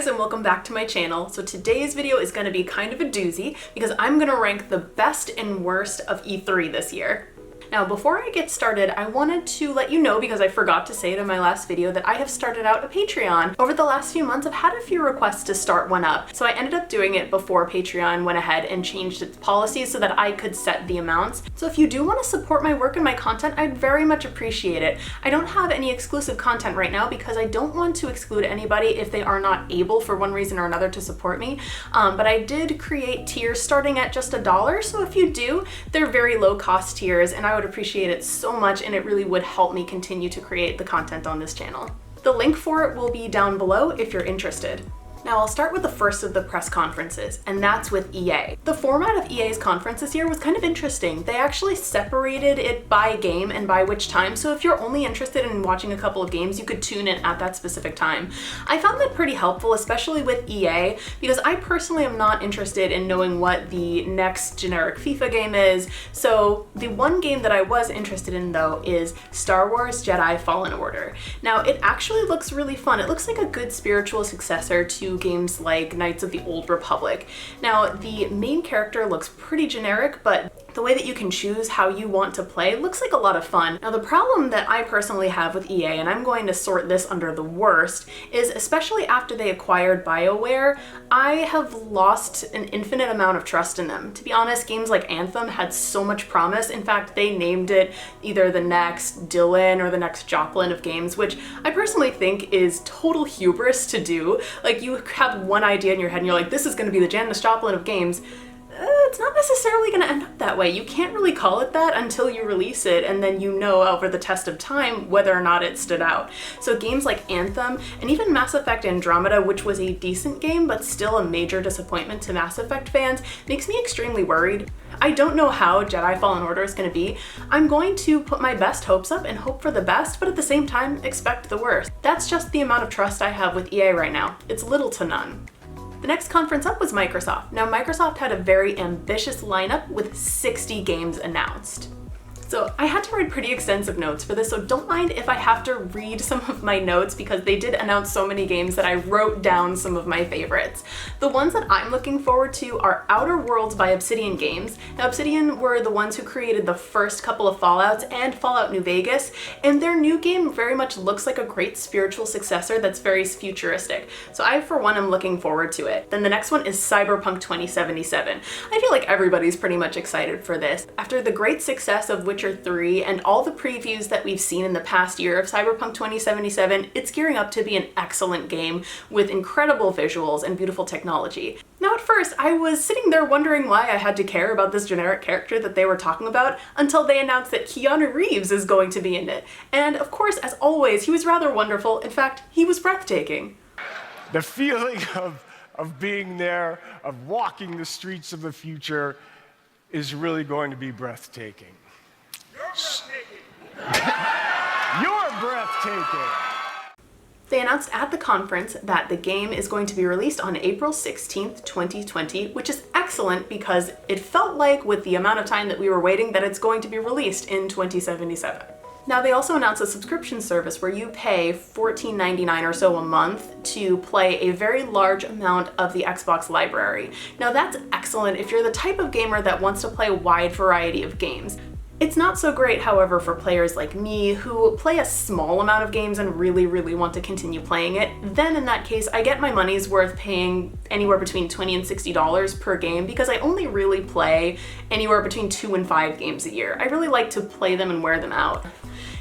guys, and welcome back to my channel. So today's video is going to be kind of a doozy because I'm going to rank the best and worst of E3 this year. Now, before I get started, I wanted to let you know, because I forgot to say it in my last video, that I have started out a Patreon. Over the last few months, I've had a few requests to start one up, so I ended up doing it before Patreon went ahead and changed its policies so that I could set the amounts. So if you do want to support my work and my content, I'd very much appreciate it. I don't have any exclusive content right now because I don't want to exclude anybody if they are not able for one reason or another to support me, but I did create tiers starting at just $1, so if you do, they're very low cost tiers, and I would appreciate it so much, and it really would help me continue to create the content on this channel. The link for it will be down below if you're interested. Now I'll start with the first of the press conferences, and that's with EA. The format of EA's conference this year was kind of interesting. They actually separated it by game and by which time, so if you're only interested in watching a couple of games, you could tune in at that specific time. I found that pretty helpful, especially with EA, because I personally am not interested in knowing what the next generic FIFA game is, so the one game that I was interested in though is Star Wars Jedi Fallen Order. Now it actually looks really fun. It looks like a good spiritual successor to games like Knights of the Old Republic. Now, the main character looks pretty generic, but the way that you can choose how you want to play looks like a lot of fun. Now, the problem that I personally have with EA, and I'm going to sort this under the worst, is especially after they acquired BioWare, I have lost an infinite amount of trust in them. To be honest, games like Anthem had so much promise. In fact, they named it either the next Dylan or the next Joplin of games, which I personally think is total hubris to do. Like, you have one idea in your head and you're like, this is going to be the Janis Joplin of games. It's not necessarily going to end up that way. You can't really call it that until you release it, and then you know over the test of time whether or not it stood out. So games like Anthem, and even Mass Effect Andromeda, which was a decent game but still a major disappointment to Mass Effect fans, makes me extremely worried. I don't know how Jedi Fallen Order is going to be. I'm going to put my best hopes up and hope for the best, but at the same time expect the worst. That's just the amount of trust I have with EA right now. It's little to none. The next conference up was Microsoft. Now, Microsoft had a very ambitious lineup with 60 games announced. So I had to write pretty extensive notes for this, so don't mind if I have to read some of my notes because they did announce so many games that I wrote down some of my favorites. The ones that I'm looking forward to are Outer Worlds by Obsidian Games. Now, Obsidian were the ones who created the first couple of Fallouts and Fallout New Vegas, and their new game very much looks like a great spiritual successor that's very futuristic. So I, for one, am looking forward to it. Then the next one is Cyberpunk 2077. I feel like everybody's pretty much excited for this. After the great success of Witcher 3 and all the previews that we've seen in the past year of Cyberpunk 2077, it's gearing up to be an excellent game with incredible visuals and beautiful technology. Now, at first, I was sitting there wondering why I had to care about this generic character that they were talking about until they announced that Keanu Reeves is going to be in it. And of course, as always, he was rather wonderful. In fact, he was breathtaking. The feeling of being there, of walking the streets of the future, is really going to be breathtaking. You're breathtaking. They announced at the conference that the game is going to be released on April 16th, 2020, which is excellent because it felt like, with the amount of time that we were waiting, that it's going to be released in 2077. Now, they also announced a subscription service where you pay $14.99 or so a month to play a very large amount of the Xbox library. Now, that's excellent if you're the type of gamer that wants to play a wide variety of games. It's not so great, however, for players like me who play a small amount of games and really want to continue playing it. Then in that case, I get my money's worth paying anywhere between $20 and $60 per game because I only really play anywhere between 2 and 5 games a year. I really like to play them and wear them out.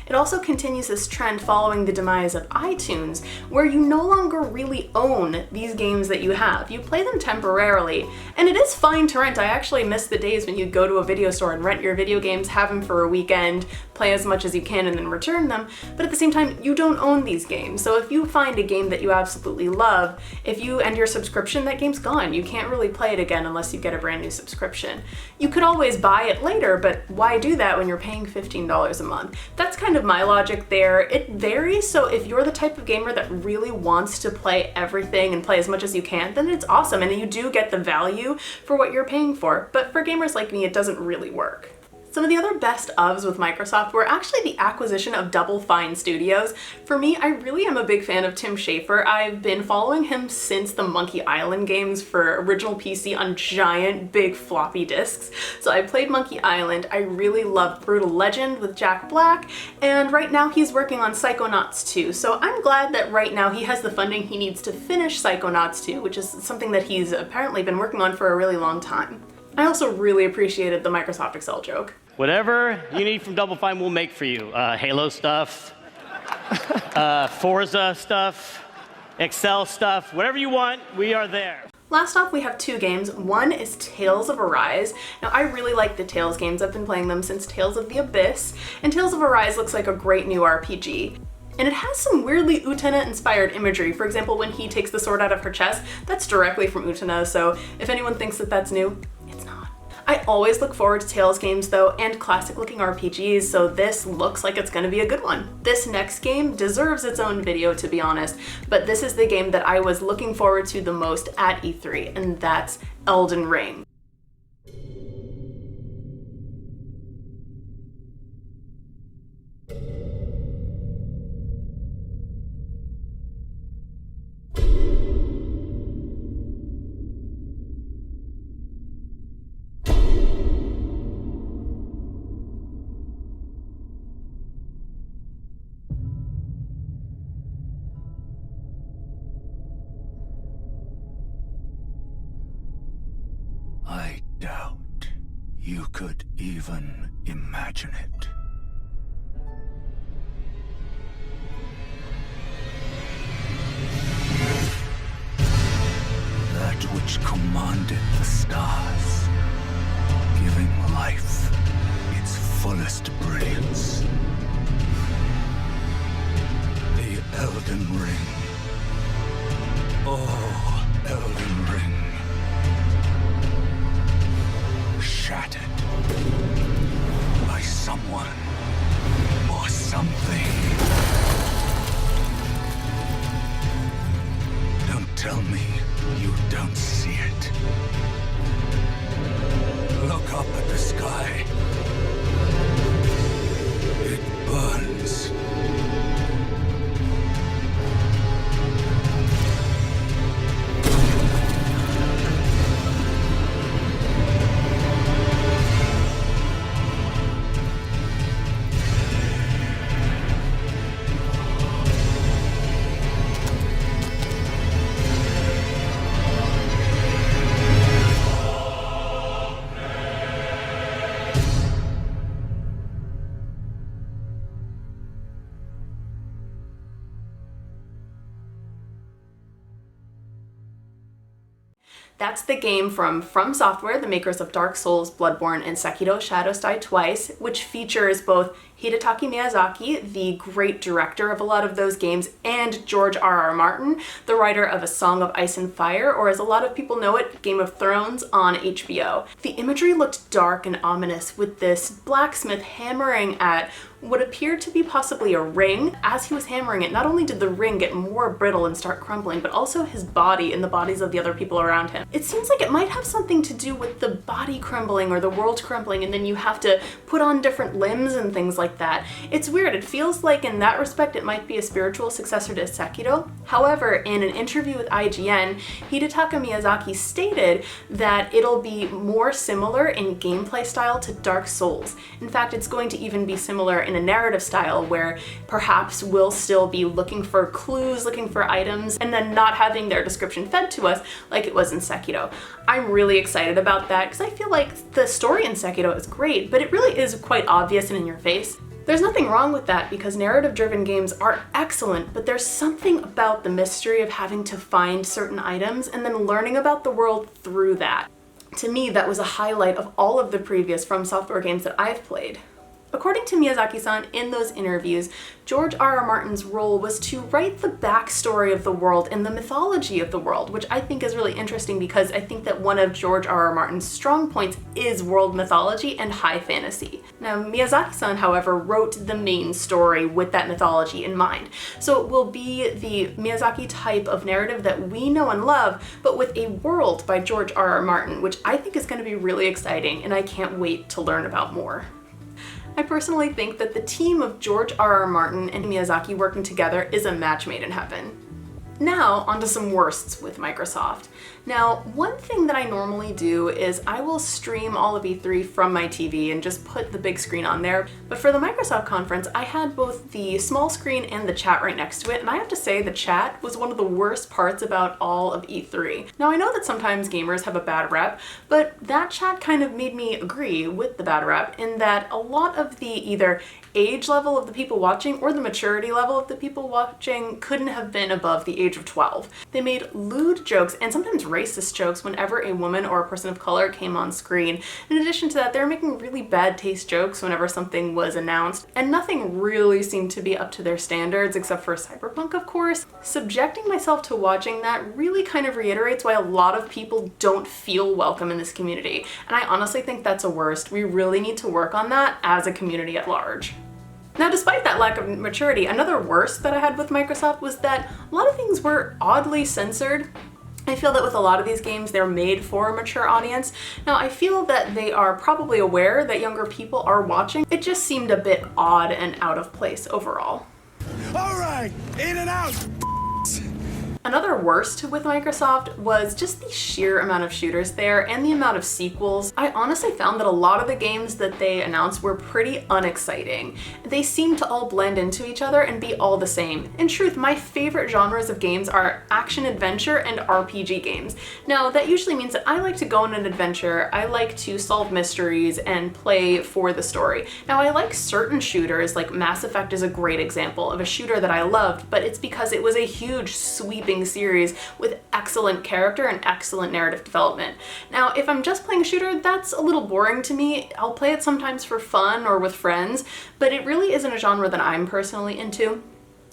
It also continues this trend following the demise of iTunes, where you no longer really own these games that you have. You play them temporarily, and it is fine to rent. I actually miss the days when you'd go to a video store and rent your video games, have them for a weekend, play as much as you can, and then return them. But at the same time, you don't own these games. So if you find a game that you absolutely love, if you end your subscription, that game's gone. You can't really play it again unless you get a brand new subscription. You could always buy it later, but why do that when you're paying $15 a month? That's kind of my logic there. It varies, so if you're the type of gamer that really wants to play everything and play as much as you can, then it's awesome, and you do get the value for what you're paying for. But for gamers like me, it doesn't really work. Some of the other best ofs with Microsoft were actually the acquisition of Double Fine Studios. For me, I really am a big fan of Tim Schafer. I've been following him since the Monkey Island games for original PC on giant, big floppy disks. So I played Monkey Island, I really loved Brutal Legend with Jack Black, and right now he's working on Psychonauts 2. So I'm glad that right now he has the funding he needs to finish Psychonauts 2, which is something that he's apparently been working on for a really long time. I also really appreciated the Microsoft Excel joke. Whatever you need from Double Fine, we'll make for you. Halo stuff, Forza stuff, Excel stuff, whatever you want, we are there. Last off, we have two games. One is Tales of Arise. Now, I really like the Tales games. I've been playing them since Tales of the Abyss, and Tales of Arise looks like a great new RPG. And it has some weirdly Utena-inspired imagery. For example, when he takes the sword out of her chest, that's directly from Utena, so if anyone thinks that that's new, it's not. I always look forward to Tales games though, and classic-looking RPGs, so this looks like it's gonna be a good one. This next game deserves its own video, to be honest, but this is the game that I was looking forward to the most at E3, and that's Elden Ring. I doubt you could even imagine it. That which commanded the stars, giving life its fullest brilliance. The Elden Ring. Oh, Elden Ring. Shattered by someone or something. Don't tell me you don't see it. Look up at the sky. It burns. That's the game from Software, the makers of Dark Souls, Bloodborne, and Sekiro: Shadows Die Twice, which features both Hidetaka Miyazaki, the great director of a lot of those games, and George R.R. Martin, the writer of A Song of Ice and Fire, or as a lot of people know it, Game of Thrones on HBO. The imagery looked dark and ominous, with this blacksmith hammering at what appeared to be possibly a ring. As he was hammering it, not only did the ring get more brittle and start crumbling, but also his body and the bodies of the other people around him. It seems like it might have something to do with the body crumbling or the world crumbling, and then you have to put on different limbs and things like that. It's weird. It feels like in that respect it might be a spiritual successor to Sekiro. However, in an interview with IGN, Hidetaka Miyazaki stated that it'll be more similar in gameplay style to Dark Souls. In fact, it's going to even be similar in a narrative style where perhaps we'll still be looking for clues, looking for items, and then not having their description fed to us like it was in Sekiro. I'm really excited about that because I feel like the story in Sekiro is great, but it really is quite obvious and in your face. There's nothing wrong with that because narrative-driven games are excellent, but there's something about the mystery of having to find certain items and then learning about the world through that. To me, that was a highlight of all of the previous From Software games that I've played. According to Miyazaki-san in those interviews, George R.R. Martin's role was to write the backstory of the world and the mythology of the world, which I think is really interesting because I think that one of George R.R. Martin's strong points is world mythology and high fantasy. Now, Miyazaki-san, however, wrote the main story with that mythology in mind. So it will be the Miyazaki type of narrative that we know and love, but with a world by George R.R. Martin, which I think is going to be really exciting, and I can't wait to learn about more. I personally think that the team of George R.R. Martin and Miyazaki working together is a match made in heaven. Now, onto some worsts with Microsoft. Now, one thing that I normally do is I will stream all of E3 from my TV and just put the big screen on there. But for the Microsoft conference, I had both the small screen and the chat right next to it, and I have to say the chat was one of the worst parts about all of E3. Now, I know that sometimes gamers have a bad rep, but that chat kind of made me agree with the bad rep in that a lot of the either age level of the people watching or the maturity level of the people watching couldn't have been above the age of 12. They made lewd jokes and sometimes racist jokes whenever a woman or a person of color came on screen. In addition to that, they were making really bad taste jokes whenever something was announced, and nothing really seemed to be up to their standards except for Cyberpunk, of course. Subjecting myself to watching that really kind of reiterates why a lot of people don't feel welcome in this community, and I honestly think that's a worst. We really need to work on that as a community at large. Now, despite that lack of maturity, another worst that I had with Microsoft was that a lot of things were oddly censored. I feel that with a lot of these games, they're made for a mature audience. Now, I feel that they are probably aware that younger people are watching. It just seemed a bit odd and out of place overall. All right, in and out. Another worst with Microsoft was just the sheer amount of shooters there and the amount of sequels. I honestly found that a lot of the games that they announced were pretty unexciting. They seemed to all blend into each other and be all the same. In truth, my favorite genres of games are action-adventure and RPG games. Now, that usually means that I like to go on an adventure, I like to solve mysteries and play for the story. Now, I like certain shooters, like Mass Effect is a great example of a shooter that I loved, but it's because it was a huge, sweeping series with excellent character and excellent narrative development. Now, if I'm just playing a shooter, that's a little boring to me. I'll play it sometimes for fun or with friends, but it really isn't a genre that I'm personally into.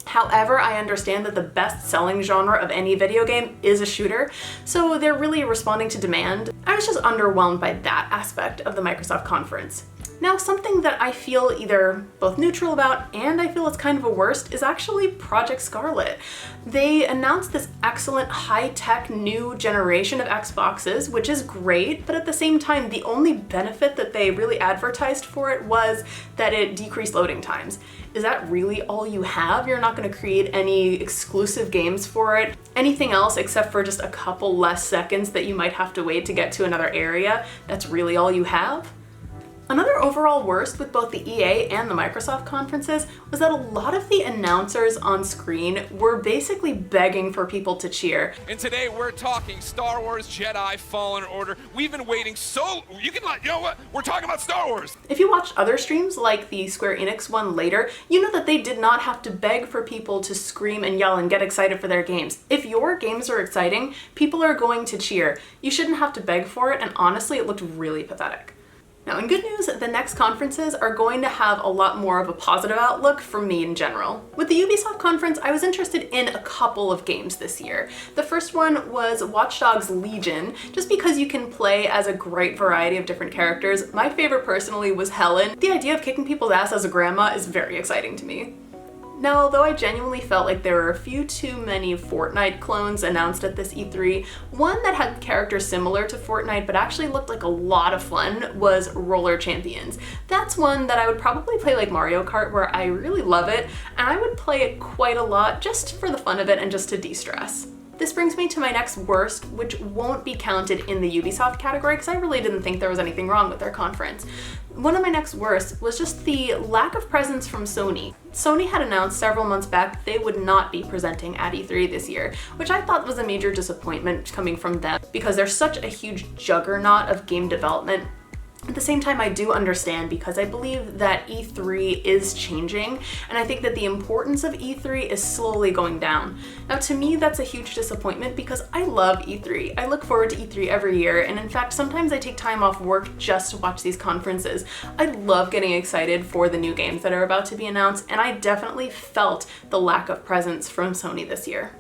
However, I understand that the best-selling genre of any video game is a shooter, so they're really responding to demand. I was just underwhelmed by that aspect of the Microsoft conference. Now, something that I feel either both neutral about and I feel it's kind of a worst is actually Project Scarlet. They announced this excellent high-tech new generation of Xboxes, which is great, but at the same time, the only benefit that they really advertised for it was that it decreased loading times. Is that really all you have? You're not going to create any exclusive games for it? Anything else except for just a couple less seconds that you might have to wait to get to another area? That's really all you have? Another overall worst with both the EA and the Microsoft conferences was that a lot of the announcers on screen were basically begging for people to cheer. And today we're talking Star Wars Jedi Fallen Order. We've been waiting you know what? We're talking about Star Wars. If you watched other streams like the Square Enix one later, you know that they did not have to beg for people to scream and yell and get excited for their games. If your games are exciting, people are going to cheer. You shouldn't have to beg for it, and honestly, it looked really pathetic. Now, in good news, the next conferences are going to have a lot more of a positive outlook for me in general. With the Ubisoft conference, I was interested in a couple of games this year. The first one was Watch Dogs Legion, just because you can play as a great variety of different characters. My favorite personally was Helen. The idea of kicking people's ass as a grandma is very exciting to me. Now, although I genuinely felt like there were a few too many Fortnite clones announced at this E3, one that had characters similar to Fortnite but actually looked like a lot of fun was Roller Champions. That's one that I would probably play like Mario Kart, where I really love it, and I would play it quite a lot just for the fun of it and just to de-stress. This brings me to my next worst, which won't be counted in the Ubisoft category because I really didn't think there was anything wrong with their conference. One of my next worst was just the lack of presence from Sony. Sony had announced several months back they would not be presenting at E3 this year, which I thought was a major disappointment coming from them because they're such a huge juggernaut of game development. At the same time, I do understand because I believe that E3 is changing, and I think that the importance of E3 is slowly going down. Now, to me, that's a huge disappointment because I love E3. I look forward to E3 every year, and in fact, sometimes I take time off work just to watch these conferences. I love getting excited for the new games that are about to be announced, and I definitely felt the lack of presence from Sony this year.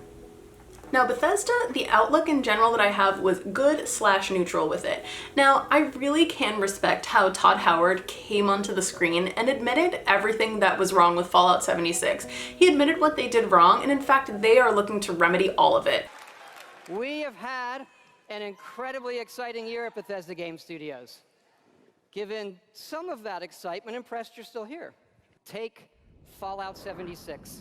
Now, Bethesda, the outlook in general that I have was good/neutral with it. Now, I really can respect how Todd Howard came onto the screen and admitted everything that was wrong with Fallout 76. He admitted what they did wrong, and in fact, they are looking to remedy all of it. We have had an incredibly exciting year at Bethesda Game Studios. Given some of that excitement, impressed you're still here. Take Fallout 76.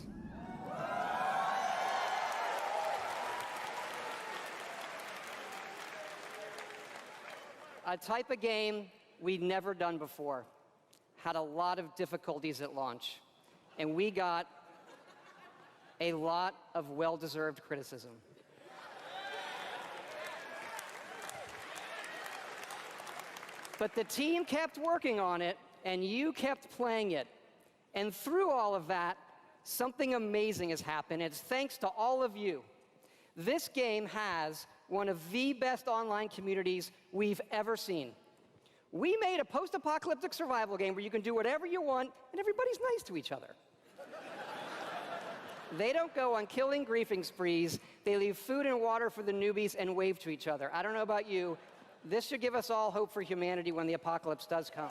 A type of game we'd never done before. Had a lot of difficulties at launch, and we got a lot of well-deserved criticism. But the team kept working on it, and you kept playing it. And through all of that, something amazing has happened. It's thanks to all of you. This game has one of the best online communities we've ever seen. We made a post-apocalyptic survival game where you can do whatever you want, and everybody's nice to each other. They don't go on killing griefing sprees. They leave food and water for the newbies and wave to each other. I don't know about you. This should give us all hope for humanity when the apocalypse does come.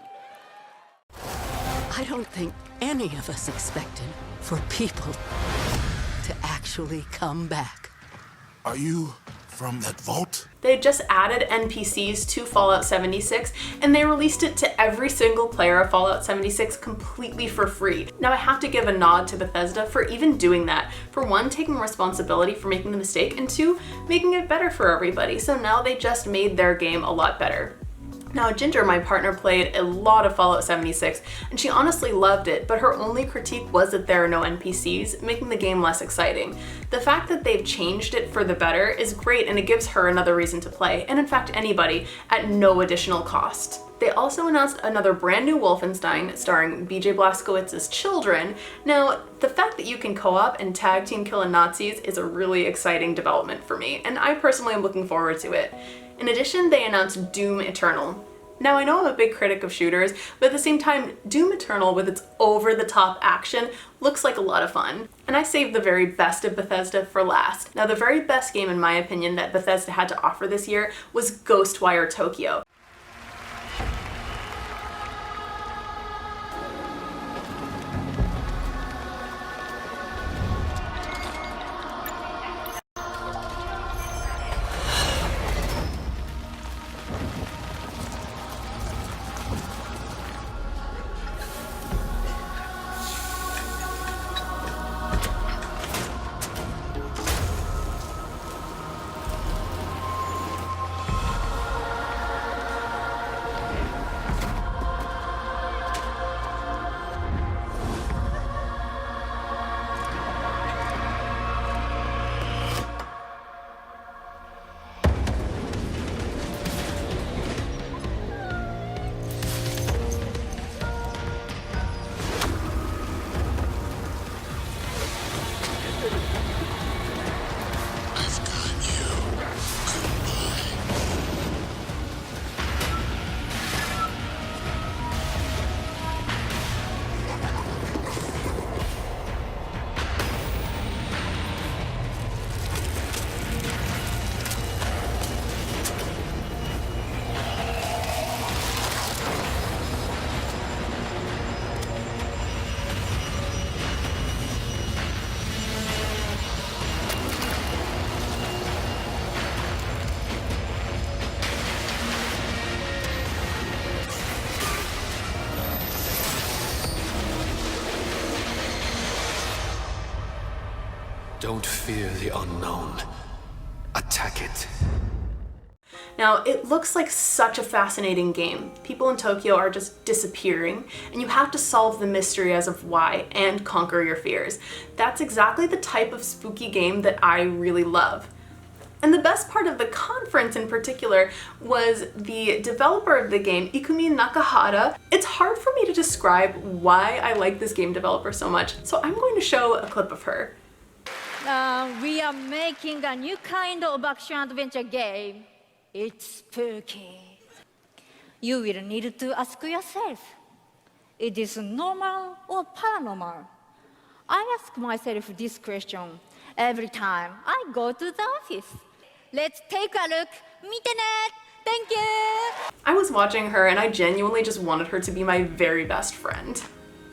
I don't think any of us expected for people to actually come back. Are you from that vault? They just added NPCs to Fallout 76, and they released it to every single player of Fallout 76 completely for free. Now I have to give a nod to Bethesda for even doing that. For one, taking responsibility for making the mistake, and two, making it better for everybody. So now they just made their game a lot better. Now Ginger, my partner, played a lot of Fallout 76, and she honestly loved it, but her only critique was that there are no NPCs, making the game less exciting. The fact that they've changed it for the better is great, and it gives her another reason to play, and in fact anybody, at no additional cost. They also announced another brand new Wolfenstein starring BJ Blazkowicz's children. Now, the fact that you can co-op and tag team killing Nazis is a really exciting development for me, and I personally am looking forward to it. In addition, they announced Doom Eternal. Now, I know I'm a big critic of shooters, but at the same time, Doom Eternal with its over-the-top action looks like a lot of fun. And I saved the very best of Bethesda for last. Now, the very best game, in my opinion, that Bethesda had to offer this year was Ghostwire Tokyo. Don't fear the unknown. Attack it. Now, it looks like such a fascinating game. People in Tokyo are just disappearing, and you have to solve the mystery as of why and conquer your fears. That's exactly the type of spooky game that I really love. And the best part of the conference in particular was the developer of the game, Ikumi Nakahara. It's hard for me to describe why I like this game developer so much, so I'm going to show a clip of her. We are making a new kind of action-adventure game. It's spooky. You will need to ask yourself, it is normal or paranormal? I ask myself this question every time I go to the office. Let's take a look. 見てね. Thank you. I was watching her and I genuinely just wanted her to be my very best friend.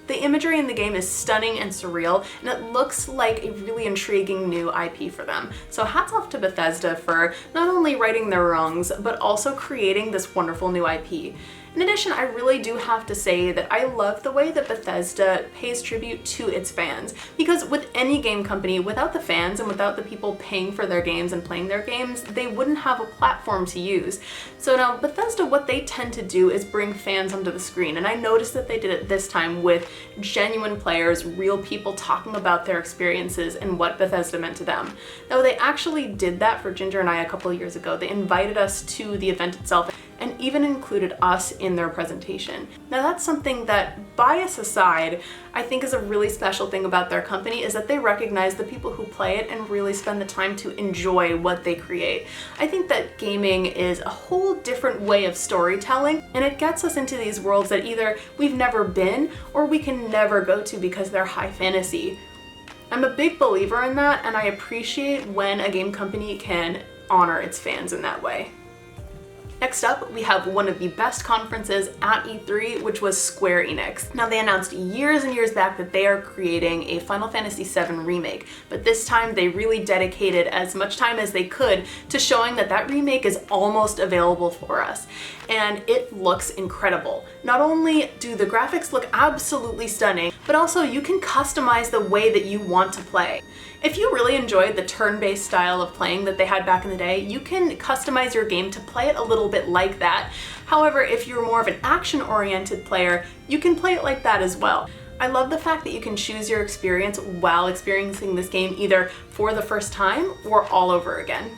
The imagery in the game is stunning and surreal, and it looks like a really intriguing new IP for them. So hats off to Bethesda for not only righting their wrongs, but also creating this wonderful new IP. In addition, I really do have to say that I love the way that Bethesda pays tribute to its fans, because with any game company, without the fans and without the people paying for their games and playing their games, they wouldn't have a platform to use. So now Bethesda, what they tend to do is bring fans onto the screen, and I noticed that they did it this time with genuine players, real people talking about their experiences and what Bethesda meant to them. Now, they actually did that for Ginger and I a couple of years ago. They invited us to the event itself and even included us in their presentation. Now, that's something that, bias aside, I think is a really special thing about their company, is that they recognize the people who play it and really spend the time to enjoy what they create. I think that gaming is a whole different way of storytelling, and it gets us into these worlds that either we've never been or we can never go to because they're high fantasy. I'm a big believer in that, and I appreciate when a game company can honor its fans in that way. Next up, we have one of the best conferences at E3, which was Square Enix. Now, they announced years and years back that they are creating a Final Fantasy VII remake, but this time they really dedicated as much time as they could to showing that that remake is almost available for us. And it looks incredible. Not only do the graphics look absolutely stunning, but also you can customize the way that you want to play. If you really enjoyed the turn-based style of playing that they had back in the day, you can customize your game to play it a little bit like that. However, if you're more of an action-oriented player, you can play it like that as well. I love the fact that you can choose your experience while experiencing this game either for the first time or all over again.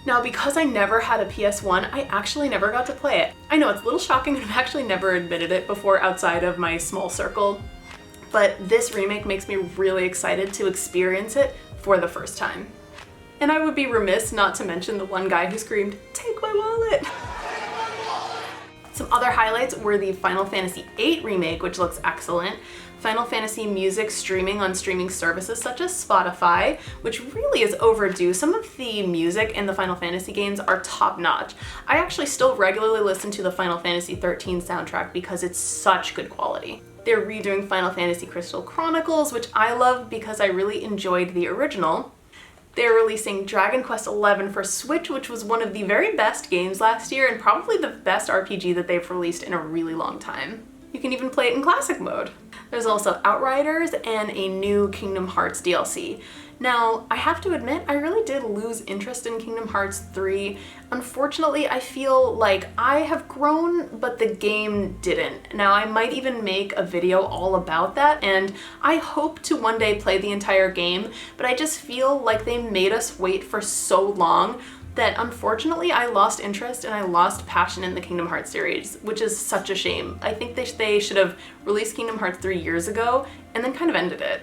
Now, because I never had a PS1, I actually never got to play it. I know it's a little shocking, and I've actually never admitted it before outside of my small circle, but this remake makes me really excited to experience it for the first time. And I would be remiss not to mention the one guy who screamed, "Take my wallet!" Some other highlights were the Final Fantasy VIII remake, which looks excellent, Final Fantasy music streaming on streaming services such as Spotify, which really is overdue. Some of the music in the Final Fantasy games are top-notch. I actually still regularly listen to the Final Fantasy XIII soundtrack because it's such good quality. They're redoing Final Fantasy Crystal Chronicles, which I love because I really enjoyed the original. They're releasing Dragon Quest XI for Switch, which was one of the very best games last year and probably the best RPG that they've released in a really long time. You can even play it in classic mode. There's also Outriders and a new Kingdom Hearts DLC. Now, I have to admit, I really did lose interest in Kingdom Hearts 3. Unfortunately, I feel like I have grown, but the game didn't. Now, I might even make a video all about that, and I hope to one day play the entire game, but I just feel like they made us wait for so long that unfortunately I lost interest and I lost passion in the Kingdom Hearts series, which is such a shame. I think they should have released Kingdom Hearts 3 years ago and then kind of ended it.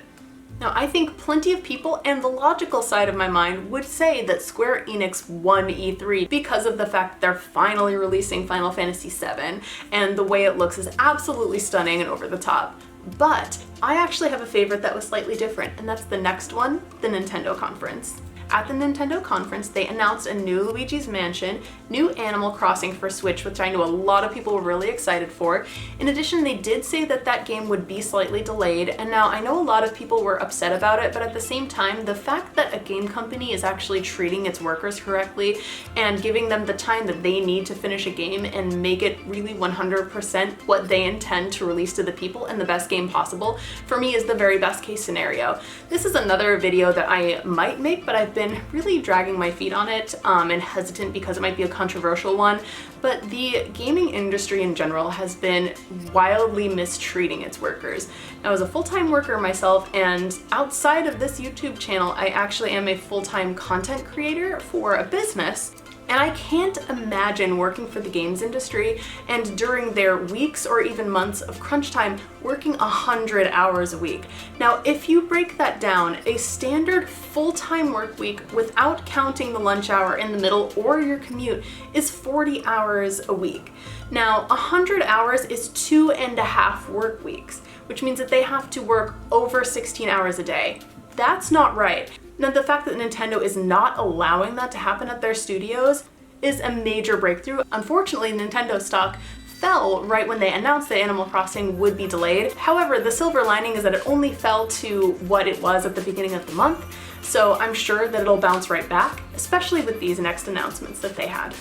Now, I think plenty of people, and the logical side of my mind, would say that Square Enix won E3 because of the fact that they're finally releasing Final Fantasy VII, and the way it looks is absolutely stunning and over the top. But I actually have a favorite that was slightly different, and that's the next one, the Nintendo conference. At the Nintendo conference, they announced a new Luigi's Mansion, new Animal Crossing for Switch, which I know a lot of people were really excited for. In addition, they did say that that game would be slightly delayed, and now I know a lot of people were upset about it, but at the same time, the fact that a game company is actually treating its workers correctly and giving them the time that they need to finish a game and make it really 100% what they intend to release to the people and the best game possible, for me is the very best case scenario. This is another video that I might make, but I've been really dragging my feet on it and hesitant because it might be a controversial one, but the gaming industry in general has been wildly mistreating its workers. Now, as a full-time worker myself, and outside of this YouTube channel, I actually am a full-time content creator for a business. And I can't imagine working for the games industry and during their weeks or even months of crunch time working 100 hours a week. Now, if you break that down, a standard full-time work week without counting the lunch hour in the middle or your commute is 40 hours a week. Now, 100 hours is 2.5 work weeks, which means that they have to work over 16 hours a day. That's not right. Now, the fact that Nintendo is not allowing that to happen at their studios is a major breakthrough. Unfortunately, Nintendo stock fell right when they announced that Animal Crossing would be delayed. However, the silver lining is that it only fell to what it was at the beginning of the month, so I'm sure that it'll bounce right back, especially with these next announcements that they had.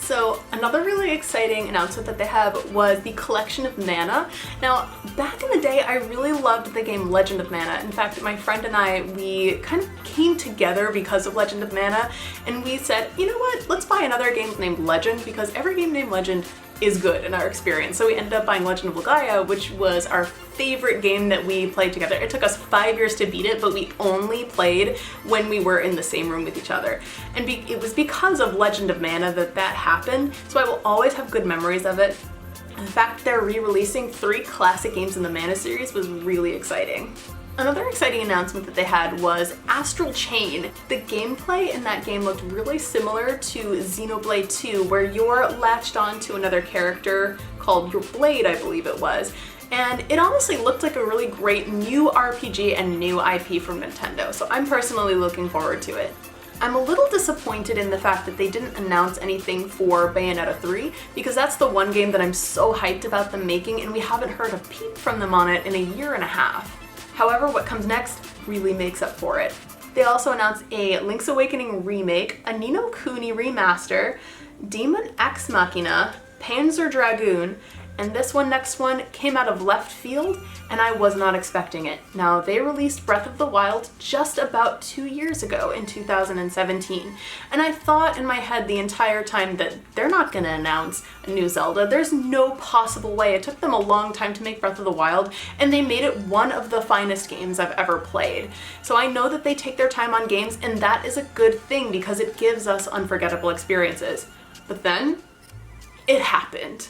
So another really exciting announcement that they have was the collection of Mana. Now, back in the day, I really loved the game Legend of Mana. In fact, my friend and I, we kind of came together because of Legend of Mana, and we said, you know what, let's buy another game named Legend, because every game named Legend is good in our experience. So we ended up buying Legend of Legaia, which was our favorite game that we played together. It took us 5 years to beat it, but we only played when we were in the same room with each other. And it was because of Legend of Mana that happened, so I will always have good memories of it. And the fact they're re-releasing 3 classic games in the Mana series was really exciting. Another exciting announcement that they had was Astral Chain. The gameplay in that game looked really similar to Xenoblade 2, where you're latched on to another character called your Blade, I believe it was. And it honestly looked like a really great new RPG and new IP from Nintendo, so I'm personally looking forward to it. I'm a little disappointed in the fact that they didn't announce anything for Bayonetta 3, because that's the one game that I'm so hyped about them making, and we haven't heard a peep from them on it in a year and a half. However, what comes next really makes up for it. They also announced a Link's Awakening remake, a Ni no Kuni remaster, Demon Ex Machina, Panzer Dragoon, and this next one came out of left field, and I was not expecting it. Now, they released Breath of the Wild just about 2 years ago in 2017, and I thought in my head the entire time that they're not gonna announce a new Zelda. There's no possible way. It took them a long time to make Breath of the Wild, and they made it one of the finest games I've ever played. So I know that they take their time on games, and that is a good thing because it gives us unforgettable experiences. But then, it happened.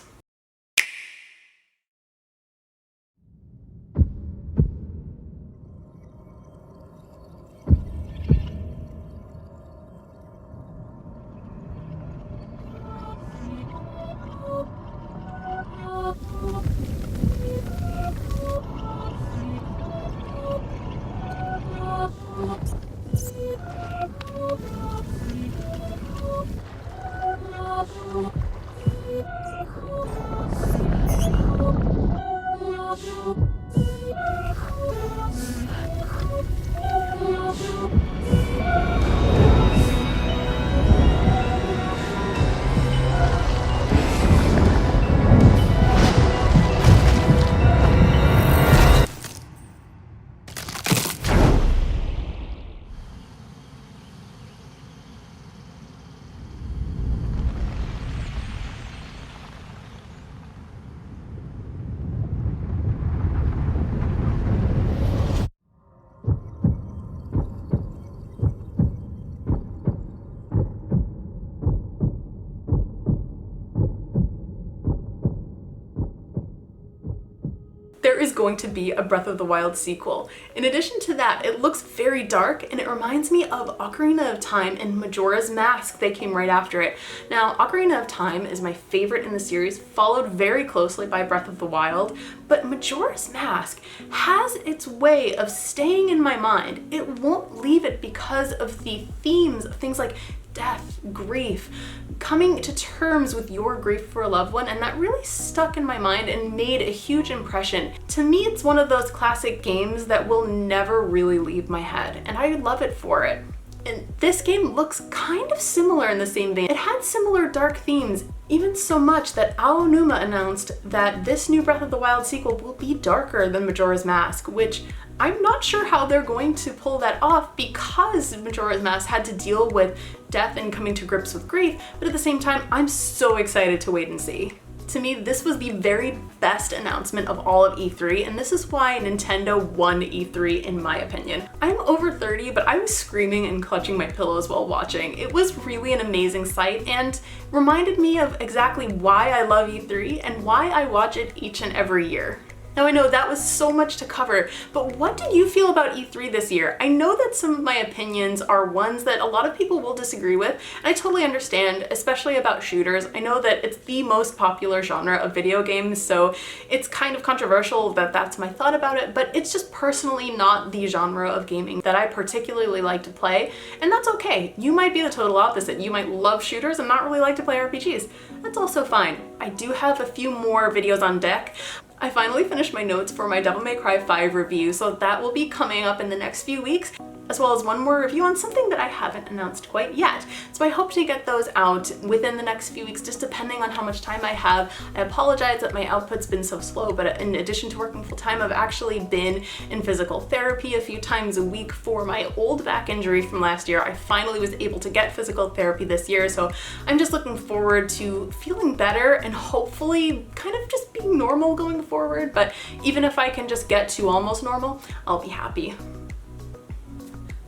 There is going to be a Breath of the Wild sequel. In addition to that, it looks very dark, and it reminds me of Ocarina of Time and Majora's Mask. They came right after it. Now, Ocarina of Time is my favorite in the series, followed very closely by Breath of the Wild, but Majora's Mask has its way of staying in my mind. It won't leave it because of the themes of things like death, grief, coming to terms with your grief for a loved one, and that really stuck in my mind and made a huge impression. To me, it's one of those classic games that will never really leave my head, and I love it for it. And this game looks kind of similar in the same vein. It had similar dark themes, even so much that Aonuma announced that this new Breath of the Wild sequel will be darker than Majora's Mask, which I'm not sure how they're going to pull that off because Majora's Mask had to deal with death and coming to grips with grief, but at the same time, I'm so excited to wait and see. To me, this was the very best announcement of all of E3, and this is why Nintendo won E3 in my opinion. I'm over 30, but I was screaming and clutching my pillows while watching. It was really an amazing sight and reminded me of exactly why I love E3 and why I watch it each and every year. Now I know that was so much to cover, but what did you feel about E3 this year? I know that some of my opinions are ones that a lot of people will disagree with, and I totally understand, especially about shooters. I know that it's the most popular genre of video games, so it's kind of controversial that that's my thought about it, but it's just personally not the genre of gaming that I particularly like to play, and that's okay. You might be the total opposite. You might love shooters and not really like to play RPGs. That's also fine. I do have a few more videos on deck. I finally finished my notes for my Devil May Cry 5 review, so that will be coming up in the next few weeks. as well as one more review on something that I haven't announced quite yet. So I hope to get those out within the next few weeks, just depending on how much time I have. I apologize that my output's been so slow, but in addition to working full time, I've actually been in physical therapy a few times a week for my old back injury from last year. I finally was able to get physical therapy this year, so I'm just looking forward to feeling better and hopefully kind of just being normal going forward. But even if I can just get to almost normal, I'll be happy.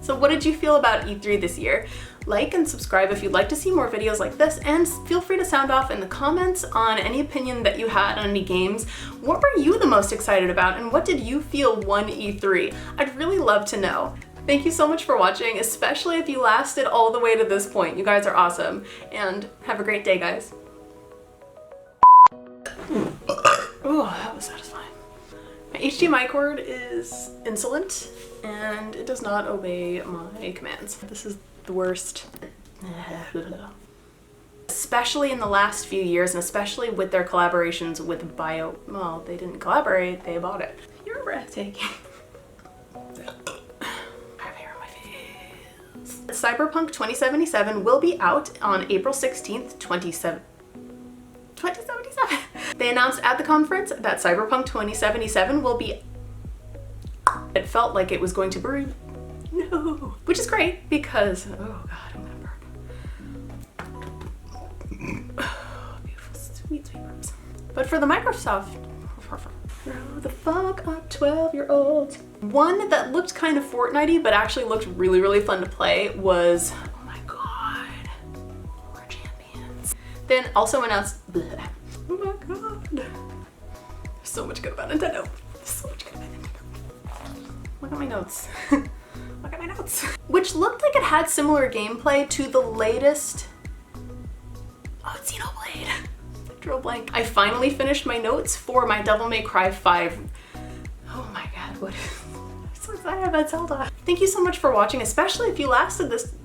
So what did you feel about E3 this year? Like and subscribe if you'd like to see more videos like this, and feel free to sound off in the comments on any opinion that you had on any games. What were you the most excited about, and what did you feel won E3? I'd really love to know. Thank you so much for watching, especially if you lasted all the way to this point. You guys are awesome, and have a great day, guys. Oh, that was satisfying. My HDMI cord is insolent, and it does not obey my commands. This is the worst. Especially in the last few years, and especially with their collaborations with well, they didn't collaborate, they bought it. You're breathtaking. Cyberpunk 2077 will be out on April 16th, 2077. They announced at the conference that Cyberpunk 2077 will be... It felt like it was going to be... No! Which is great because... Oh god, I'm gonna burp. Beautiful, sweet, sweet burps. But for the Microsoft... Grow the fuck up, 12-year-olds. One that looked kind of Fortnite-y but actually looked really, really fun to play was... Oh my god. More Champions. Then also announced... Bleh. Oh my god. There's so much good about Nintendo. There's so much good about Nintendo. Look at my notes. Look at my notes. Which looked like it had similar gameplay to the latest... Oh, it's Xenoblade. I drew a blank. I finally finished my notes for my Devil May Cry 5. Oh my god, what? I'm so excited about Zelda. Thank you so much for watching, especially if you lasted this